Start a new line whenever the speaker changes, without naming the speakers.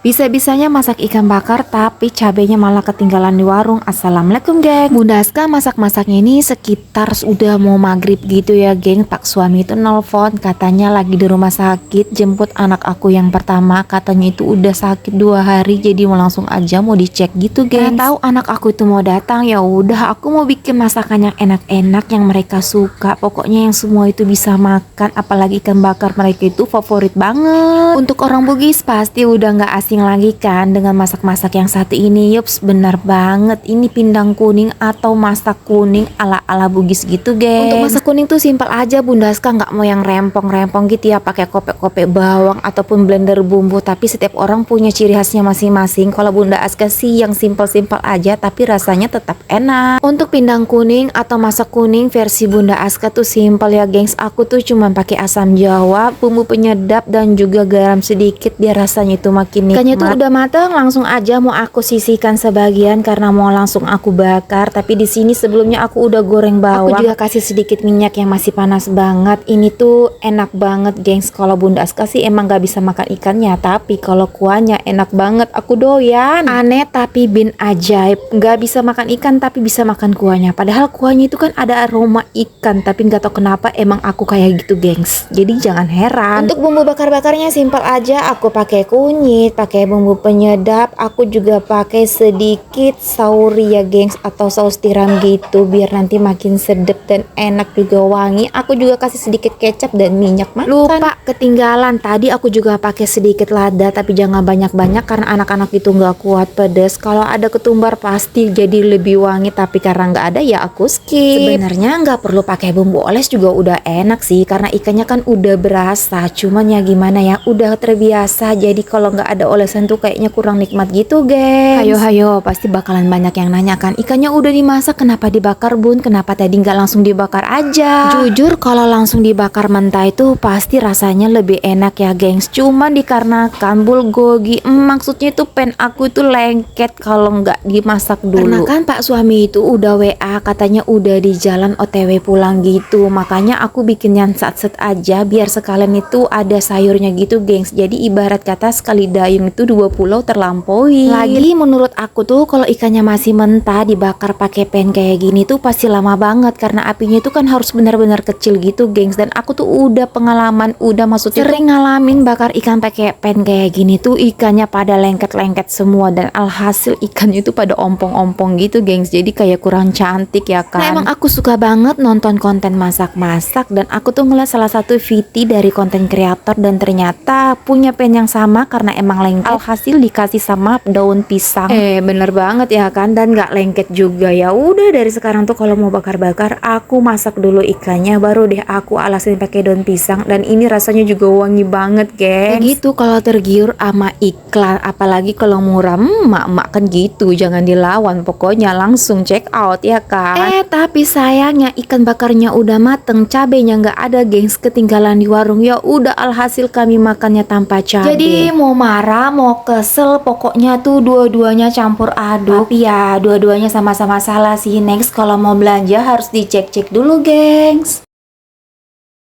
Bisa-bisanya masak ikan bakar tapi cabenya malah ketinggalan di warung. Assalamualaikum geng. Bunda Aska masak-masaknya ini sekitar udah mau maghrib gitu ya geng. Pak suami itu nelfon katanya lagi di rumah sakit jemput anak aku yang pertama. Katanya itu udah sakit 2 hari jadi mau langsung aja mau dicek gitu geng. Tahu anak aku itu mau datang, ya udah aku mau bikin masakan yang enak-enak yang mereka suka. Pokoknya yang semua itu bisa makan, apalagi ikan bakar mereka itu favorit banget. Untuk orang Bugis pasti udah nggak asing lagi kan dengan masak-masak yang satu ini. Yups, benar banget, ini pindang kuning atau masak kuning ala-ala Bugis gitu geng. Untuk masak kuning tuh simpel aja, Bunda Aska nggak mau yang rempong-rempong gitu ya, pakai kopek-kopek bawang ataupun blender bumbu, tapi setiap orang punya ciri khasnya masing-masing. Kalau Bunda Aska sih yang simpel-simpel aja tapi rasanya tetap enak. Untuk pindang kuning atau masak kuning versi Bunda Aska tuh simpel ya gengs. Aku tuh cuma pakai asam jawa, bumbu penyedap dan juga garam sedikit biar rasanya itu makin nikmat. Ikannya tuh udah mateng, langsung aja mau aku sisihkan sebagian karena mau langsung aku bakar. Tapi di sini sebelumnya aku udah goreng bawang. Aku juga kasih sedikit minyak yang masih panas banget. Ini tuh enak banget gengs. Kalau Bunda Aska sih emang gak bisa makan ikannya, tapi kalau kuahnya enak banget. Aku doyan. Aneh tapi bin ajaib. Gak bisa makan ikan tapi bisa makan kuahnya. Padahal kuahnya itu kan ada aroma ikan, tapi nggak tahu kenapa emang aku kayak gitu gengs. Jadi jangan heran. Untuk bumbu bakar-bakarnya simpel aja. Aku pakai kunyit, pakai bumbu penyedap. Aku juga pakai sedikit sauri ya gengs, atau saus tiram gitu biar nanti makin sedep dan enak juga wangi. Aku juga kasih sedikit kecap dan minyak makan. Lupa ketinggalan tadi aku juga pakai sedikit lada, tapi jangan banyak-banyak karena anak-anak itu nggak kuat pedas. Kalau ada ketumbar pasti jadi lebih wangi, tapi karena nggak ada ya aku skip. Sebenarnya nggak perlu pakai bumbu oles juga udah enak sih karena ikannya kan udah berasa. Cuman ya gimana ya, udah terbiasa, jadi kalau nggak ada olesan tuh kayaknya kurang nikmat gitu gengs. Hayo pasti bakalan banyak yang nanya kan, ikannya udah dimasak kenapa dibakar bun, kenapa tadi nggak langsung dibakar aja? Jujur kalau langsung dibakar mentah itu pasti rasanya lebih enak ya gengs. Cuman dikarenakan bulgogi, maksudnya itu pen aku itu lengket kalau nggak dimasak dulu. Karena kan Pak suami itu udah WA katanya udah di jalan OTW pulang gitu, makanya aku bikin yang satset aja biar sekalian itu ada sayurnya gitu gengs. Jadi ibarat kata sekali dayung itu 2 pulau terlampaui. Lagi menurut aku tuh kalau ikannya masih mentah dibakar pakai pan kayak gini tuh pasti lama banget karena apinya itu kan harus benar-benar kecil gitu gengs. Dan aku tuh udah pengalaman, udah maksudnya sering ngalamin bakar ikan pakai pan kayak gini tuh ikannya pada lengket-lengket semua dan alhasil ikannya itu pada ompong-ompong gitu gengs. Jadi kayak kurang cantik ya kan. Nah, emang aku suka banget nonton konten masak-masak dan aku tuh ngeliat salah satu VT dari konten kreator dan ternyata punya pen yang sama karena emang lengket. Alhasil dikasih sama daun pisang. Bener banget ya kan, dan gak lengket juga. Ya udah dari sekarang tuh kalau mau bakar-bakar aku masak dulu ikannya baru deh aku alasin pakai daun pisang, dan ini rasanya juga wangi banget gengs. Begitu kalau tergiur sama iklan, apalagi kalau murah, mak-mak kan gitu, jangan dilawan, pokoknya langsung check out ya kan. Tapi sayangnya ikan bakarnya udah mateng, cabenya nggak ada gengs, ketinggalan di warung. Ya udah alhasil kami makannya tanpa cabai. Jadi mau marah mau kesel pokoknya tuh dua-duanya campur aduk. Tapi ya dua-duanya sama-sama salah sih. Next kalau mau belanja harus dicek-cek dulu gengs.